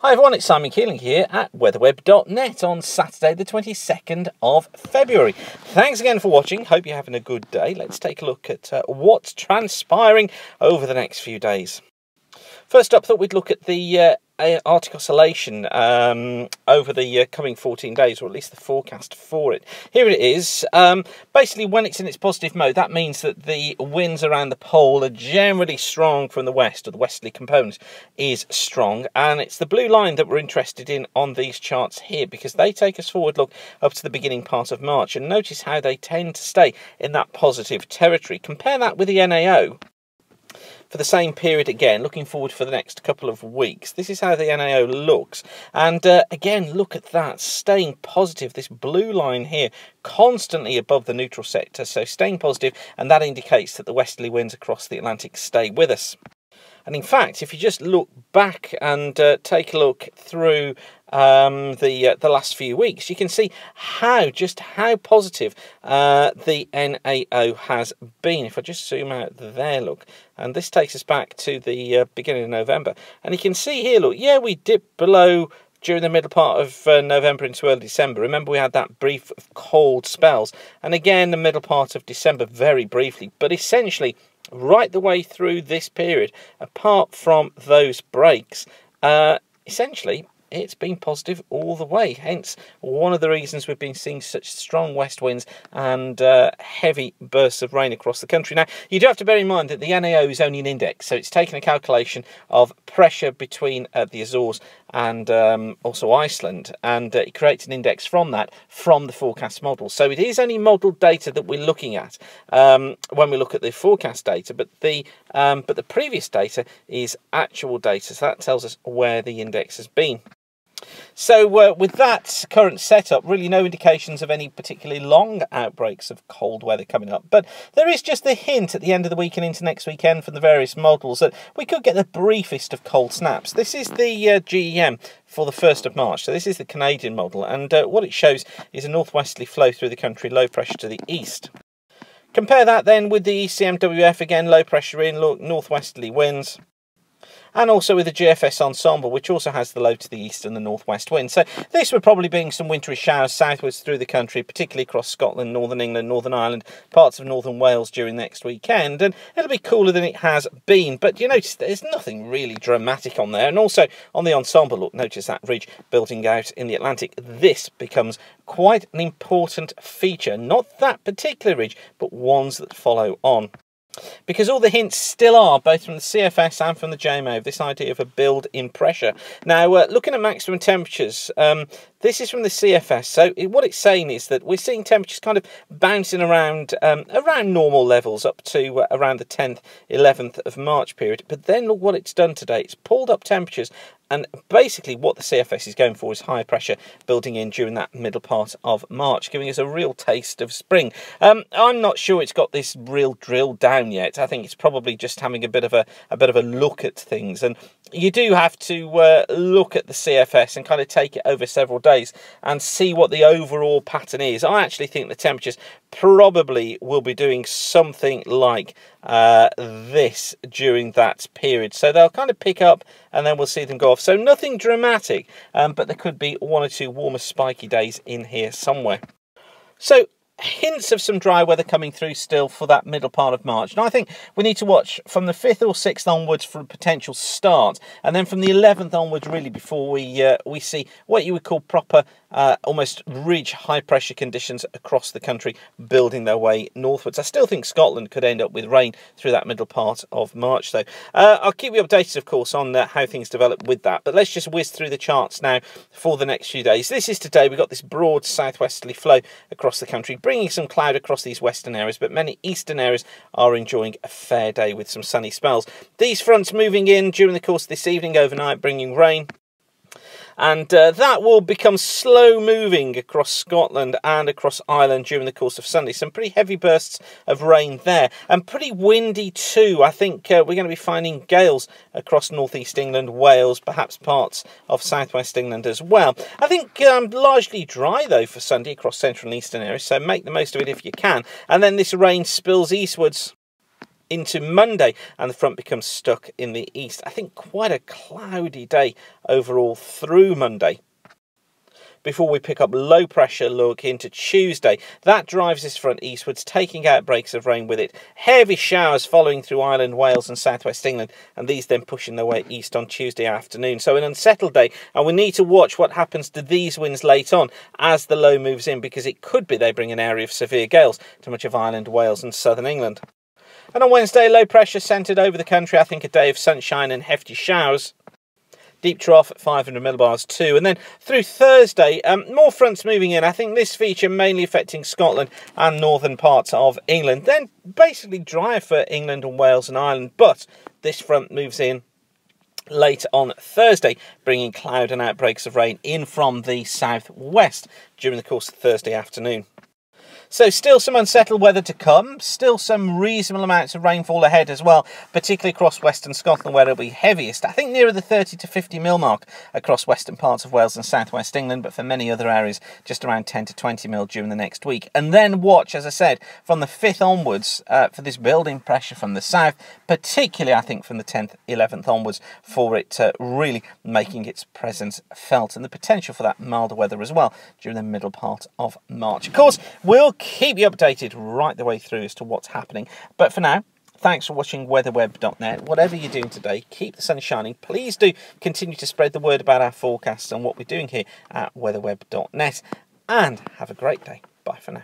Hi everyone, it's Simon Keeling here at weatherweb.net on Saturday the 22nd of February. Thanks again for watching, hope you're having a good day. Let's take a look at what's transpiring over the next few days. First up, I thought we'd look at the Arctic oscillation over the coming 14 days, or at least the forecast for it. Here it is. Basically, when it's in its positive mode, that means that the winds around the pole are generally strong from the west, or the westerly component is strong. And it's the blue line that we're interested in on these charts here, because they take us forward, look, up to the beginning part of March. And notice how they tend to stay in that positive territory. Compare that with the NAO. For the same period again, looking forward for the next couple of weeks. This is how the NAO looks. And again, look at that, staying positive. This blue line here, constantly above the neutral sector, so staying positive, and that indicates that the westerly winds across the Atlantic stay with us. And in fact, if you just look back and take a look through the last few weeks, you can see just how positive the NAO has been. If I just zoom out there, look, and this takes us back to the beginning of November, and you can see here, look, yeah, we dipped below during the middle part of November into early December. Remember, we had that brief cold spells, and again the middle part of December very briefly, but essentially right the way through this period, apart from those breaks, essentially it's been positive all the way. Hence, one of the reasons we've been seeing such strong west winds and heavy bursts of rain across the country. Now, you do have to bear in mind that the NAO is only an index, so it's taken a calculation of pressure between the Azores and also Iceland, and it creates an index from that, from the forecast model. So it is only modelled data that we're looking at when we look at the forecast data, but the previous data is actual data, so that tells us where the index has been. So with that current setup, really no indications of any particularly long outbreaks of cold weather coming up. But there is just a hint at the end of the week and into next weekend from the various models that we could get the briefest of cold snaps. This is the GEM for the 1st of March. So this is the Canadian model. And what it shows is a northwesterly flow through the country, low pressure to the east. Compare that then with the ECMWF, again, low pressure in, look, northwesterly winds. And also with the GFS ensemble, which also has the low to the east and the northwest wind. So this would probably bring some wintry showers southwards through the country, particularly across Scotland, Northern England, Northern Ireland, parts of Northern Wales during next weekend. And it'll be cooler than it has been. But you notice there's nothing really dramatic on there. And also on the ensemble, look, notice that ridge building out in the Atlantic. This becomes quite an important feature. Not that particular ridge, but ones that follow on. Because all the hints still are, both from the CFS and from the JMO, of this idea of a build in pressure. Now, looking at maximum temperatures, this is from the CFS. So what it's saying is that we're seeing temperatures kind of bouncing around normal levels up to around the 10th, 11th of March period. But then look what it's done today. It's pulled up temperatures. And basically what the CFS is going for is high pressure building in during that middle part of March, giving us a real taste of spring. I'm not sure it's got this real drill down yet. I think it's probably just having a bit of a look at things. And you do have to look at the CFS and kind of take it over several days and see what the overall pattern is. I actually think the temperatures probably will be doing something like this during that period. So they'll kind of pick up and then we'll see them go off. So nothing dramatic, but there could be one or two warmer spiky days in here somewhere. So hints of some dry weather coming through still for that middle part of March. Now I think we need to watch from the 5th or 6th onwards for a potential start, and then from the 11th onwards really before we see what you would call proper almost ridge high pressure conditions across the country building their way northwards. I still think Scotland could end up with rain through that middle part of March though. I'll keep you updated of course on how things develop with that, but let's just whiz through the charts now for the next few days. This is today. We've got this broad southwesterly flow across the country, bringing some cloud across these western areas, but many eastern areas are enjoying a fair day with some sunny spells. These fronts moving in during the course of this evening overnight, bringing rain. And that will become slow moving across Scotland and across Ireland during the course of Sunday. Some pretty heavy bursts of rain there, and pretty windy too. I think we're going to be finding gales across northeast England, Wales, perhaps parts of southwest England as well. I think largely dry though for Sunday across central and eastern areas, so make the most of it if you can. And then this rain spills eastwards into Monday, and the front becomes stuck in the east. I think quite a cloudy day overall through Monday, before we pick up low pressure look into Tuesday. That drives this front eastwards, taking out breaks of rain with it. Heavy showers following through Ireland, Wales and southwest England, and these then pushing their way east on Tuesday afternoon. So an unsettled day, and we need to watch what happens to these winds late on as the low moves in, because it could be they bring an area of severe gales to much of Ireland, Wales and southern England. And on Wednesday, low pressure centred over the country. I think a day of sunshine and hefty showers. Deep trough at 500 millibars too. And then through Thursday, more fronts moving in. I think this feature mainly affecting Scotland and northern parts of England. Then basically dry for England and Wales and Ireland. But this front moves in late on Thursday, bringing cloud and outbreaks of rain in from the southwest during the course of Thursday afternoon. So still some unsettled weather to come, still some reasonable amounts of rainfall ahead as well, particularly across western Scotland where it'll be heaviest. I think nearer the 30 to 50 mil mark across western parts of Wales and southwest England, but for many other areas just around 10 to 20 mil during the next week. And then watch, as I said, from the 5th onwards for this building pressure from the south, particularly I think from the 10th, 11th onwards, for it really making its presence felt, and the potential for that milder weather as well during the middle part of March. Of course, we'll keep you updated right the way through as to what's happening. But for now, thanks for watching weatherweb.net. Whatever you're doing today, keep the sun shining. Please do continue to spread the word about our forecasts and what we're doing here at weatherweb.net. And have a great day. Bye for now.